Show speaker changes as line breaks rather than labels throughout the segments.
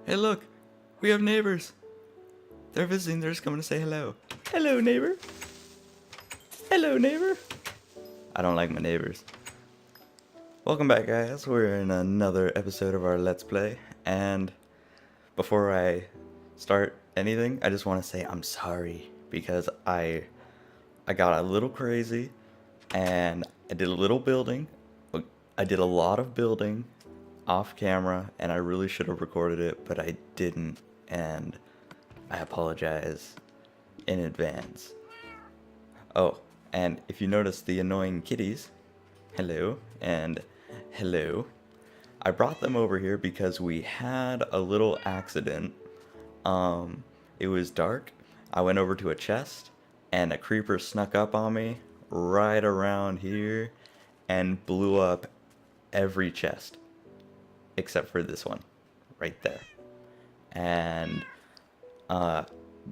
Hey look, we have neighbors. They're visiting, they're just coming to say hello. Hello neighbor. Hello neighbor. I don't like my neighbors. Welcome back guys, we're in another episode of our Let's Play, and before I start anything, I just want to say I'm sorry, because I got a little crazy, and I did a little building. I did a lot of building off camera, and I really should have recorded it, but I didn't, and I apologize in advance. Oh, and if you notice the annoying kitties, hello, and hello, I brought them over here because we had a little accident. It was dark, I went over to a chest, and a creeper snuck up on me right around here and blew up every chest except for this one right there. And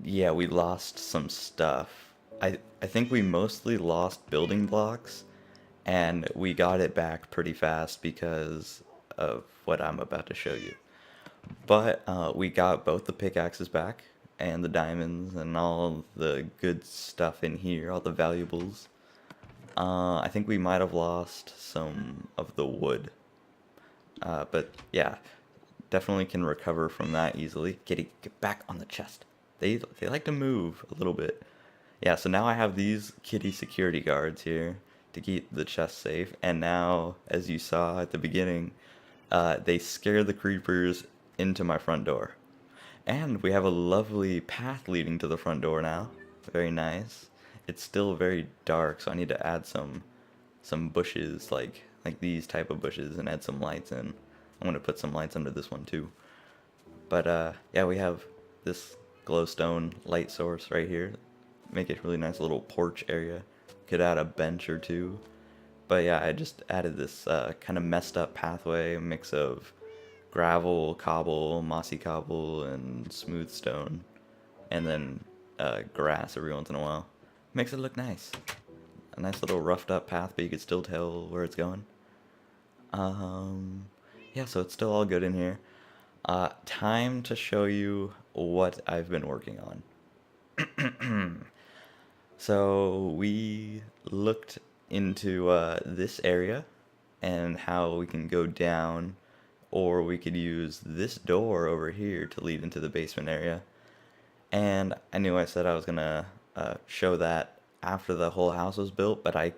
yeah, we lost some stuff. I think we mostly lost building blocks, and we got it back pretty fast because of what I'm about to show you. But we got both the pickaxes back and the diamonds and all the good stuff in here, all the valuables. I think we might have lost some of the wood. But yeah, definitely can recover from that easily. Kitty, get back on the chest. They like to move a little bit. Yeah, so now I have these kitty security guards here to keep the chest safe. And now, as you saw at the beginning, they scare the creepers into my front door. And we have a lovely path leading to the front door now. Very nice. It's still very dark, so I need to add some bushes, like these type of bushes, and add some lights in. I'm gonna put some lights under this one too. But yeah, we have this glowstone light source right here. Make it a really nice little porch area. Could add a bench or two. But yeah, I just added this kind of messed up pathway, a mix of gravel, cobble, mossy cobble, and smooth stone. And then grass every once in a while. Makes it look nice. A nice little roughed up path, but you could still tell where it's going. Yeah, so it's still all good in here. Time to show you what I've been working on. So we looked into this area and how we can go down, or we could use this door over here to lead into the basement area. And I knew I said I was gonna show that after the whole house was built, but I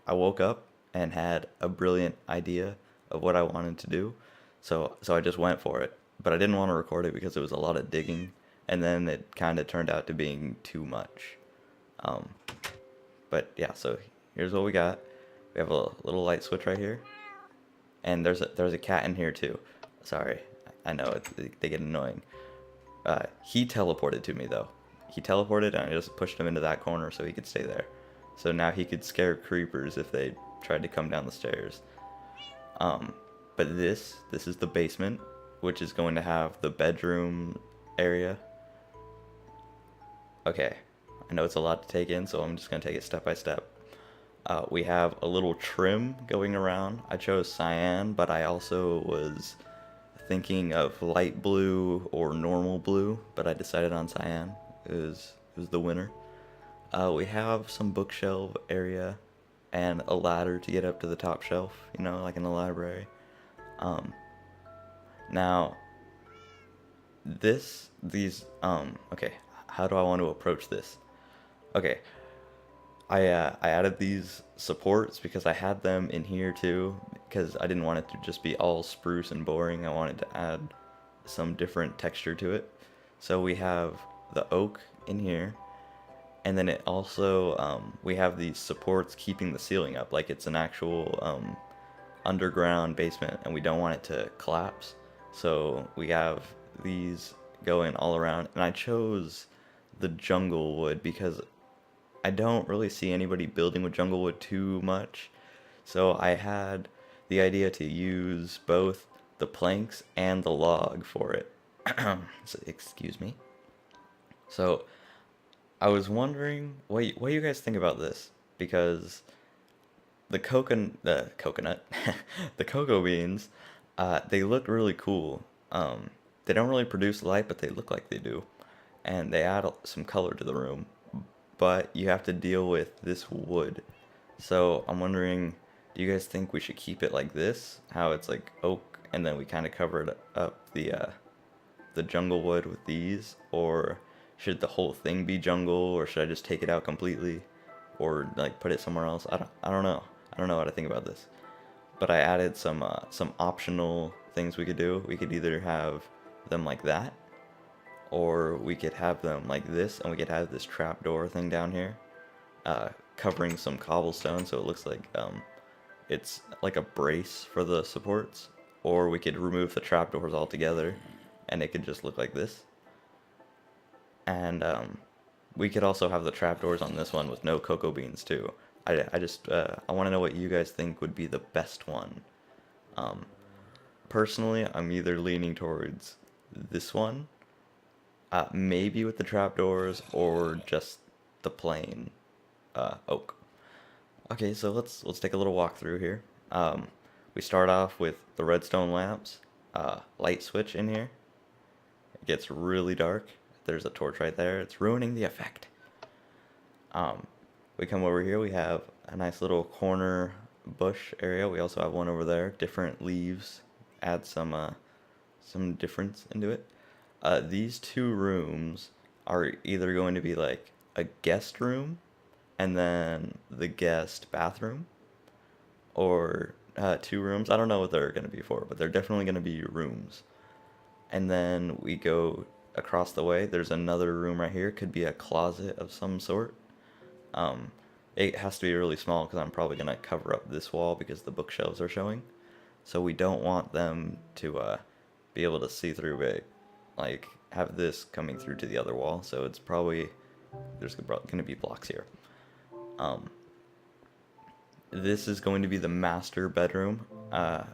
woke up and had a brilliant idea of what I wanted to do, so I just went for it. But I didn't want to record it because it was a lot of digging, and then it kind of turned out to being too much. But yeah, so here's what we got. We have a little light switch right here, and there's a cat in here too. Sorry, I know they get annoying. He teleported to me though. He teleported, and I just pushed him into that corner so he could stay there. So now he could scare creepers if they tried to come down the stairs. But this is the basement, which is going to have the bedroom area. Okay, I know it's a lot to take in, so I'm just going to take it step by step. We have a little trim going around. I chose cyan, but I also was thinking of light blue or normal blue, but I decided on cyan. It was the winner. We have some bookshelf area and a ladder to get up to the top shelf, you know, like in the library. Now, okay, how do I want to approach this? Okay, I added these supports because I had them in here too, because I didn't want it to just be all spruce and boring. I wanted to add some different texture to it. So we have the oak in here, and then it also, we have these supports keeping the ceiling up, like it's an actual underground basement, and we don't want it to collapse. So we have these going all around, and I chose the jungle wood because I don't really see anybody building with jungle wood too much. So I had the idea to use both the planks and the log for it. So, excuse me. So I was wondering what you guys think about this, because the coconut, the cocoa beans, they look really cool. They don't really produce light, but they look like they do, and they add some color to the room. But you have to deal with this wood. So I'm wondering, do you guys think we should keep it like this? How it's like oak, and then we kind of covered up the jungle wood with these, or should the whole thing be jungle, or should I just take it out completely, or like put it somewhere else? I don't know. I don't know what to think about this. But I added some optional things we could do. We could either have them like that, or we could have them like this, and we could have this trapdoor thing down here, covering some cobblestone, so it looks like it's like a brace for the supports. Or we could remove the trapdoors altogether, and it could just look like this. And we could also have the trapdoors on this one with no cocoa beans too. I want to know what you guys think would be the best one. Personally, I'm either leaning towards this one, maybe with the trapdoors, or just the plain oak. Okay, so let's take a little walk through here. We start off with the redstone lamps, light switch in here. It gets really dark. There's a torch right there. It's ruining the effect. We come over here. We have a nice little corner bush area. We also have one over there. Different leaves add some difference into it. These two rooms are either going to be like a guest room and then the guest bathroom, or two rooms. I don't know what they're going to be for, but they're definitely going to be rooms. And then we go across the way. There's another room right here. Could be a closet of some sort. It has to be really small because I'm probably going to cover up this wall because the bookshelves are showing. So we don't want them to be able to see through it, like have this coming through to the other wall. So it's probably, there's going to be blocks here. This is going to be the master bedroom.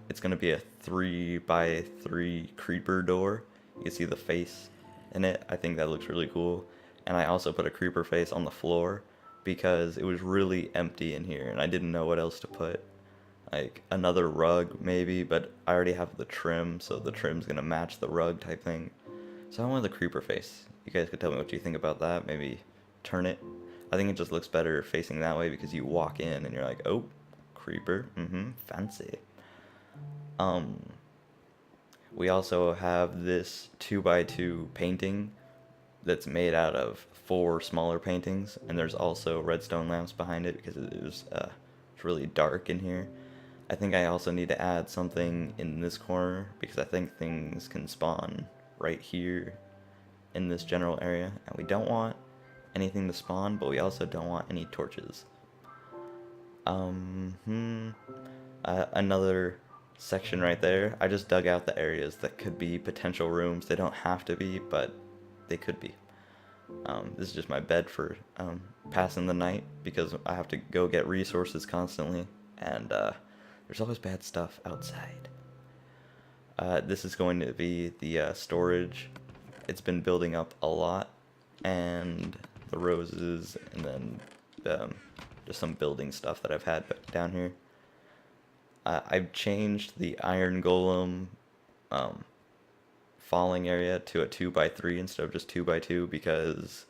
It's going to be a 3x3 creeper door. You can see the face in it. I think that looks really cool. And I also put a creeper face on the floor because it was really empty in here and I didn't know what else to put. Like another rug maybe, but I already have the trim, so the trim's gonna match the rug type thing. So I wanted the creeper face. You guys could tell me what you think about that. Maybe turn it. I think it just looks better facing that way because you walk in and you're like, oh, creeper, fancy. We also have this 2x2 painting that's made out of 4 smaller paintings, and there's also redstone lamps behind it because it's really dark in here. I think I also need to add something in this corner because I think things can spawn right here in this general area, and we don't want anything to spawn, but we also don't want any torches. Another section right there. I just dug out the areas that could be potential rooms. They don't have to be, but they could be. This is just my bed for passing the night because I have to go get resources constantly, and there's always bad stuff outside. This is going to be the storage. It's been building up a lot, and the roses, and then just some building stuff that I've had down here. I've changed the iron golem falling area to a 2x3 instead of just 2x2 because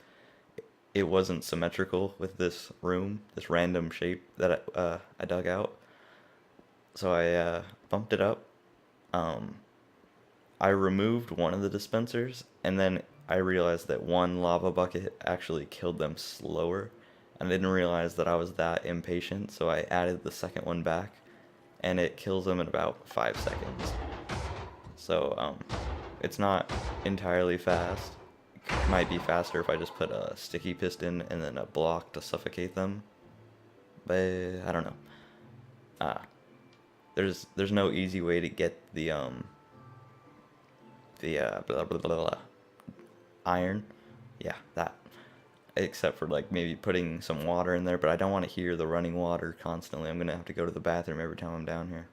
it wasn't symmetrical with this room, this random shape that I dug out. So I bumped it up. I removed one of the dispensers, and then I realized that one lava bucket actually killed them slower. I didn't realize that I was that impatient, so I added the second one back, and it kills them in about 5 seconds. So it's not entirely fast. It might be faster if I just put a sticky piston and then a block to suffocate them, but I don't know. There's no easy way to get the blah, blah, blah, blah, iron, yeah, that, except for like maybe putting some water in there, but I don't want to hear the running water constantly. I'm gonna have to go to the bathroom every time I'm down here.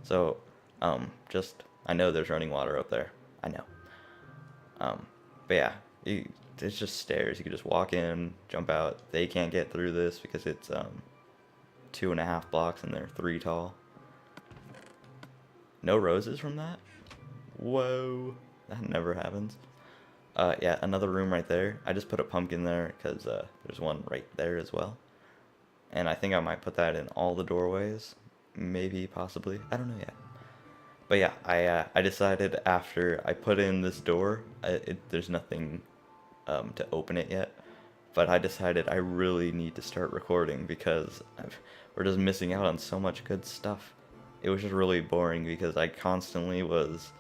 So I know there's running water up there, I know. But yeah, it's just stairs. You can just walk in, jump out. They can't get through this because it's 2.5 blocks and they're 3 tall. No roses from that? Whoa, that never happens. Yeah, another room right there. I just put a pumpkin there because there's one right there as well. And I think I might put that in all the doorways. Maybe, possibly. I don't know yet. But yeah, I decided after I put in this door, there's nothing to open it yet. But I decided I really need to start recording because we're just missing out on so much good stuff. It was just really boring because I constantly was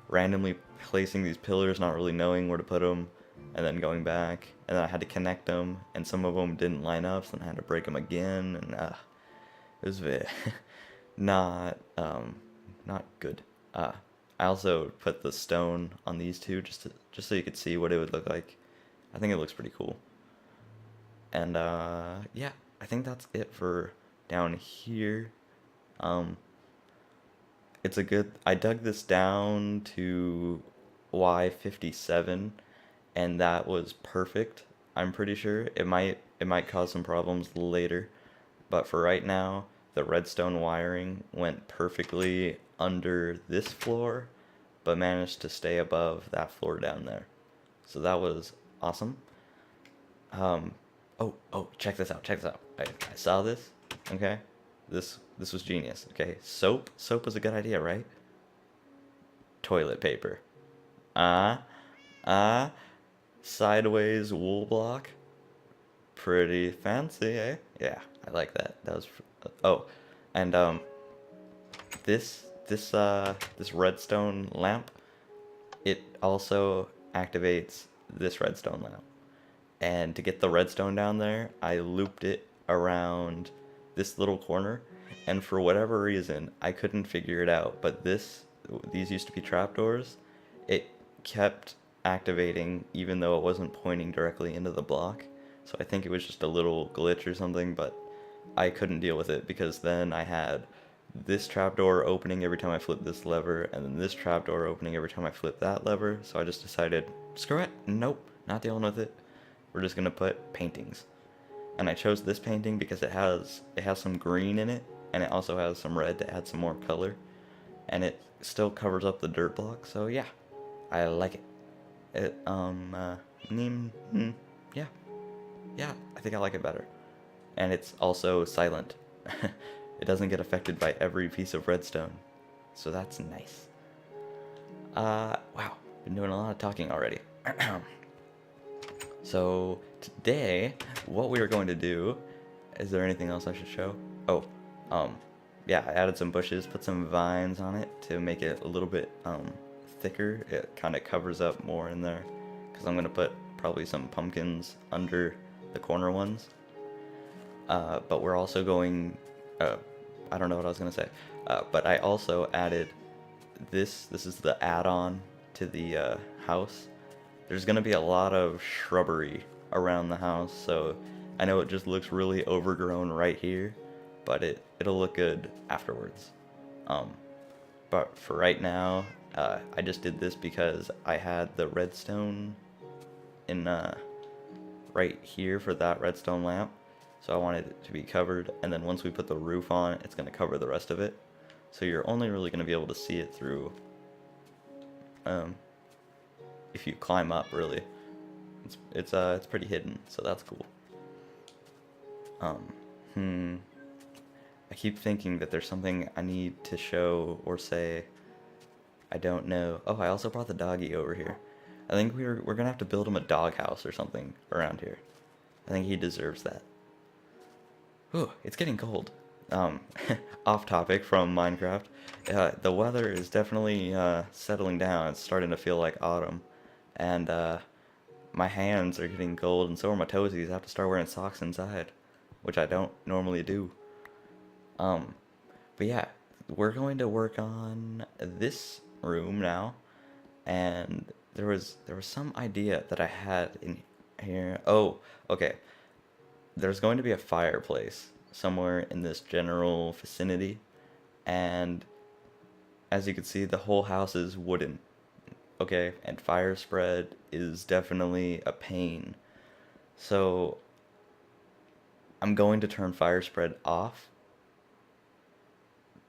randomly placing these pillars, not really knowing where to put them, and then going back, and then I had to connect them, and some of them didn't line up, so then I had to break them again, and it was not not good. I also put the stone on these two just so you could see what it would look like. I think it looks pretty cool. And yeah, I think that's it for down here. I dug this down to Y57, and that was perfect. I'm pretty sure it might cause some problems later, but for right now, the redstone wiring went perfectly under this floor, but managed to stay above that floor down there. So that was awesome. Oh, check this out. I saw this. Okay, this was genius. Okay, soap was a good idea, right? Toilet paper. Sideways wool block. Pretty fancy, eh? Yeah, I like that. That was. Oh, and this redstone lamp, it also activates this redstone lamp. And to get the redstone down there, I looped it around this little corner, and for whatever reason, I couldn't figure it out, but these used to be trapdoors. It kept activating even though it wasn't pointing directly into the block. So I think it was just a little glitch or something, but I couldn't deal with it because then I had this trapdoor opening every time I flipped this lever, and then this trapdoor opening every time I flipped that lever. So I just decided, screw it, nope, not dealing with it. We're just gonna put paintings. And I chose this painting because it has some green in it, and it also has some red to add some more color, and it still covers up the dirt block. So yeah, I like it. Yeah, I think I like it better. And it's also silent. It doesn't get affected by every piece of redstone, so that's nice. Wow, been doing a lot of talking already. So today, what we are going to do, is there anything else I should show? Oh, yeah, I added some bushes, put some vines on it to make it a little bit thicker. It kind of covers up more in there, because I'm going to put probably some pumpkins under the corner ones. But we're also going, I don't know what I was going to say, but I also added this is the add-on to the house. There's going to be a lot of shrubbery around the house, so I know it just looks really overgrown right here, but it'll look good afterwards. But for right now, I just did this because I had the redstone in right here for that redstone lamp, so I wanted it to be covered, and then once we put the roof on, it's going to cover the rest of it, so you're only really going to be able to see it through if you climb up, really. It's pretty hidden, so that's cool. I keep thinking that there's something I need to show or say. I don't know. Oh, I also brought the doggy over here. I think we're gonna have to build him a doghouse or something around here. I think he deserves that. Ooh, it's getting cold. Off topic from Minecraft. The weather is definitely settling down. It's starting to feel like autumn. And my hands are getting cold, and so are my toesies. I have to start wearing socks inside, which I don't normally do. But yeah, we're going to work on this room now, and there was some idea that I had in here. Oh, okay. There's going to be a fireplace somewhere in this general vicinity, and as you can see, the whole house is wooden. Okay, and fire spread is definitely a pain. So I'm going to turn fire spread off,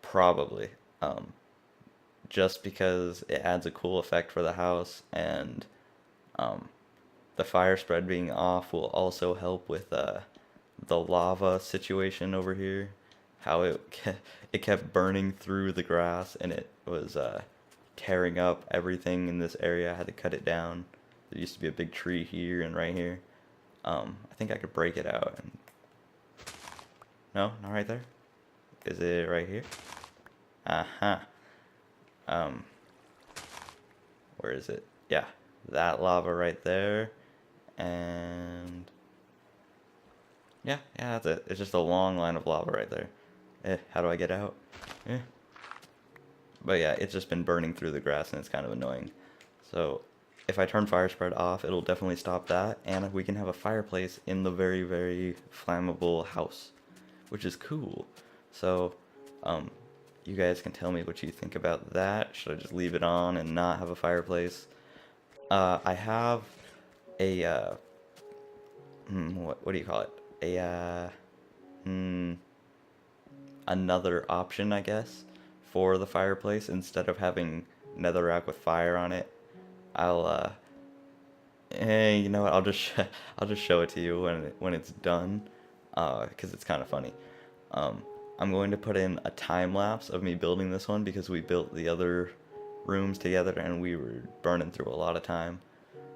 probably, just because it adds a cool effect for the house, and um, the fire spread being off will also help with the lava situation over here. How it kept burning through the grass, and it was tearing up everything in this area. I had to cut it down. There used to be a big tree here and right here. I think I could break it out. And no, not right there. Is it right here? Uh-huh. Um, where is it? Yeah, that lava right there. And yeah, that's it. It's just a long line of lava right there. How do I get out? But yeah, it's just been burning through the grass and it's kind of annoying. So if I turn fire spread off, it'll definitely stop that, and we can have a fireplace in the very, very flammable house, which is cool. So, you guys can tell me what you think about that. Should I just leave it on and not have a fireplace? I have a, what do you call it? Another option, I guess, for the fireplace. Instead of having netherrack with fire on it, I'll, hey, you know what? I'll just show it to you when it's done, because it's kind of funny. I'm going to put in a time lapse of me building this one because we built the other rooms together and we were burning through a lot of time.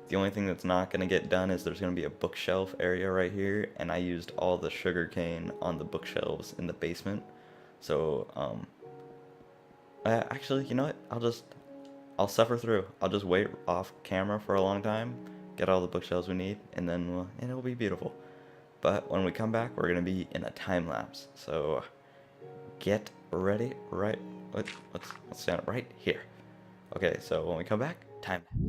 The only thing that's not going to get done is there's going to be a bookshelf area right here, and I used all the sugar cane on the bookshelves in the basement. So, actually, you know what? I'll suffer through. I'll just wait off camera for a long time, get all the bookshelves we need, and then and it'll be beautiful. But when we come back, we're gonna be in a time lapse. So get ready. Right? Let's stand up right here. Okay. So when we come back, time lapse.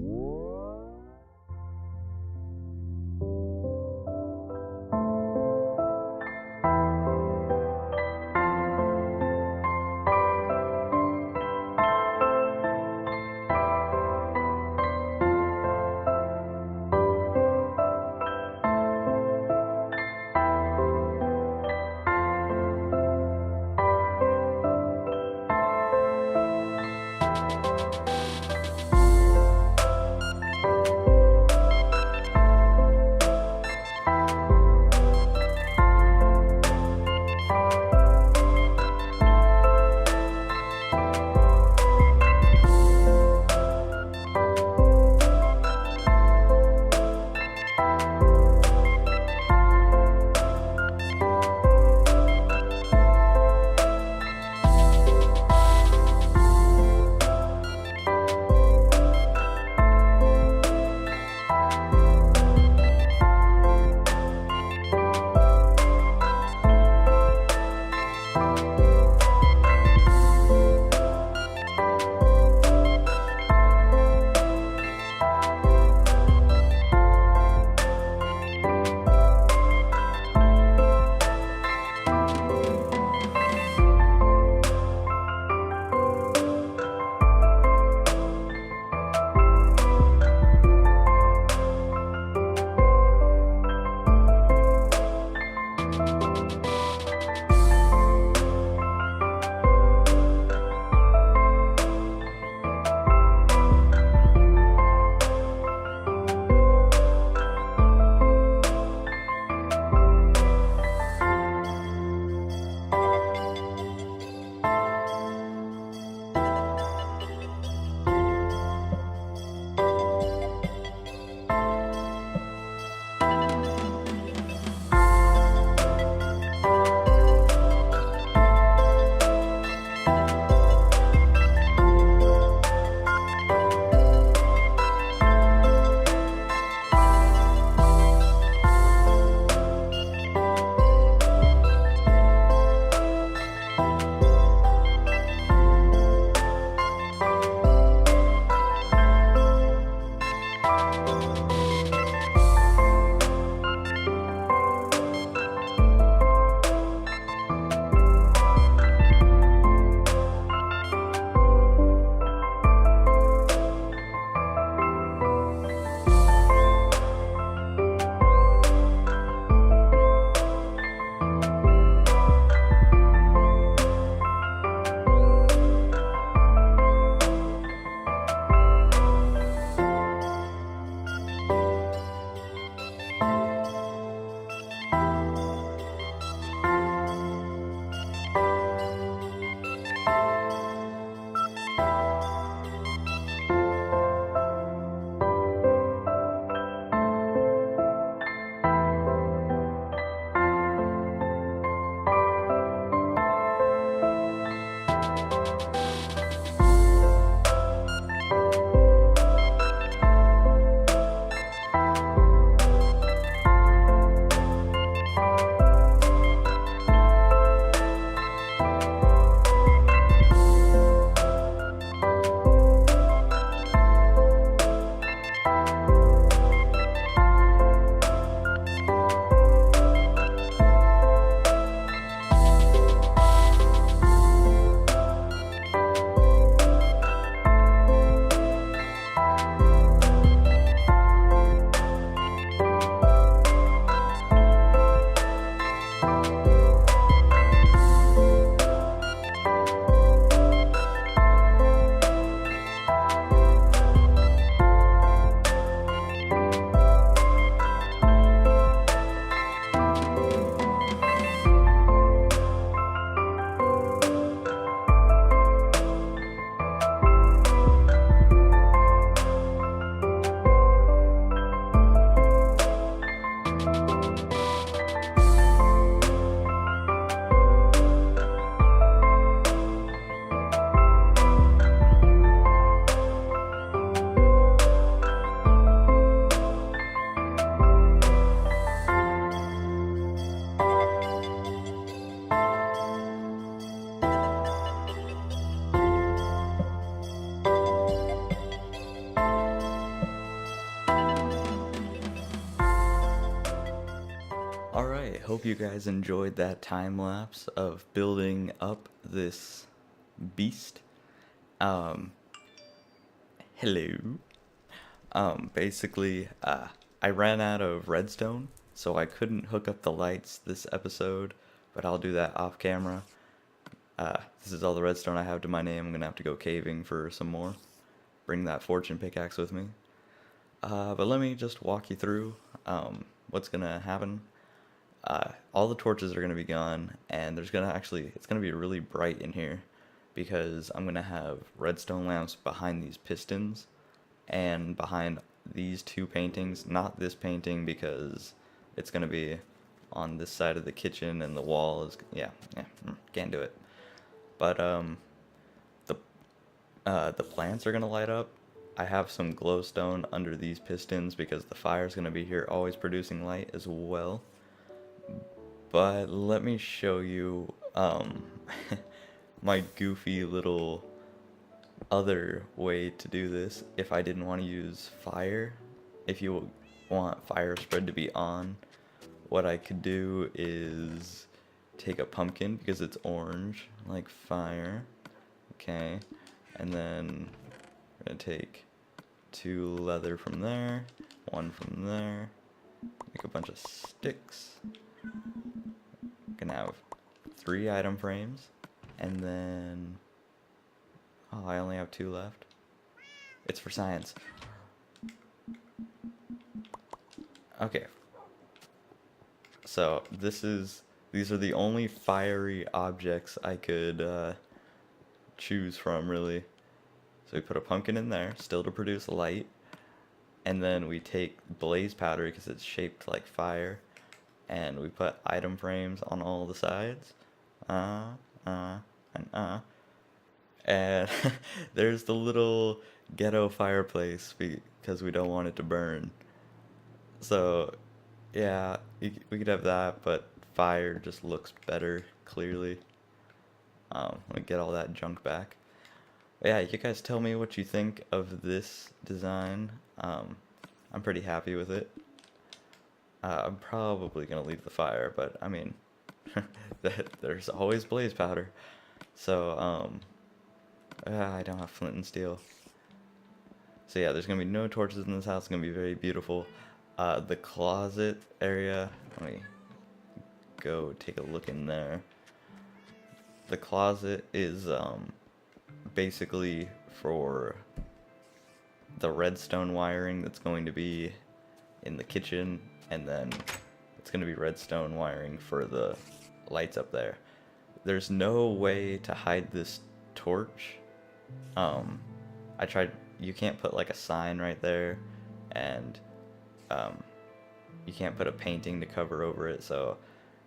hope you guys enjoyed that time lapse of building up this beast. Hello. Basically, I ran out of redstone, so I couldn't hook up the lights this episode, but I'll do that off camera. This is all the redstone I have to my name. I'm gonna have to go caving for some more. Bring that fortune pickaxe with me. But let me just walk you through what's gonna happen. All the torches are gonna be gone, and it's gonna be really bright in here because I'm gonna have redstone lamps behind these pistons and behind these two paintings. Not this painting because it's gonna be on this side of the kitchen and the wall is can't do it. But the plants are gonna light up. I have some glowstone under these pistons because the fire's gonna be here always producing light as well. But let me show you my goofy little other way to do this if I didn't want to use fire. If you want fire spread to be on, what I could do is take a pumpkin because it's orange, like fire. Okay, and then we're gonna take 2 leather from there, 1 from there, make a bunch of sticks. Gonna have 3 item frames, and then I only have 2 left. It's for science. Okay. So these are the only fiery objects I could choose from, really. So we put a pumpkin in there, still to produce light, and then we take blaze powder because it's shaped like fire, and we put item frames on all the sides. And there's the little ghetto fireplace because we don't want it to burn. So yeah, we could have that, but fire just looks better, clearly. Let me get all that junk back. But yeah, you guys tell me what you think of this design. I'm pretty happy with it. I'm probably gonna leave the fire, but I mean, there's always blaze powder. So I don't have flint and steel. So yeah, there's gonna be no torches in this house. It's gonna be very beautiful. The closet area, let me go take a look in there. The closet is basically for the redstone wiring that's going to be in the kitchen, and then it's going to be redstone wiring for the lights up there. There's no way to hide this torch. I tried. You can't put like a sign right there, and you can't put a painting to cover over it. So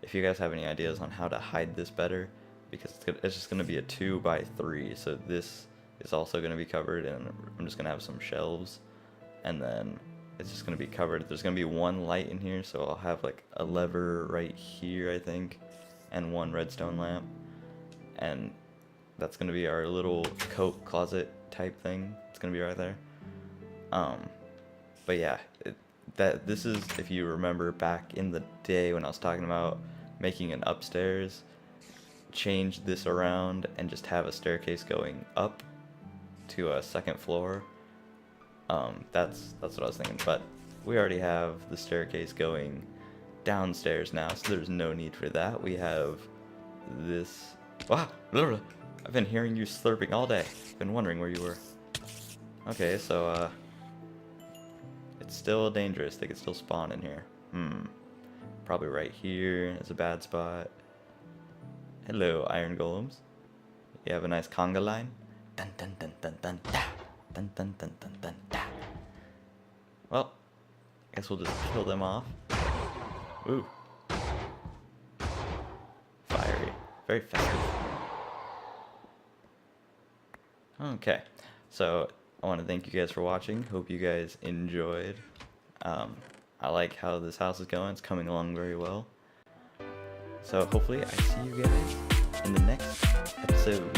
if you guys have any ideas on how to hide this better, because it's just going to be a 2x3, so this is also going to be covered, and I'm just going to have some shelves, and then it's just going to be covered. There's going to be 1 light in here, so I'll have like a lever right here, I think, and 1 redstone lamp, and that's going to be our little coat closet type thing. It's going to be right there. But yeah, this is, if you remember back in the day when I was talking about making an upstairs, change this around and just have a staircase going up to a 2nd floor. That's what I was thinking, but we already have the staircase going downstairs now, so there's no need for that. We have this. Wow, I've been hearing you slurping all day. Been wondering where you were. Okay, so it's still dangerous. They could still spawn in here. Probably right here is a bad spot. Hello, iron golems. You have a nice conga line. Dun dun dun dun dun da. Dun dun dun dun dun da. Well, guess we'll just kill them off. Ooh. Fiery. Very fiery. Okay. So I want to thank you guys for watching. Hope you guys enjoyed. I like how this house is going. It's coming along very well. So hopefully I see you guys in the next episode.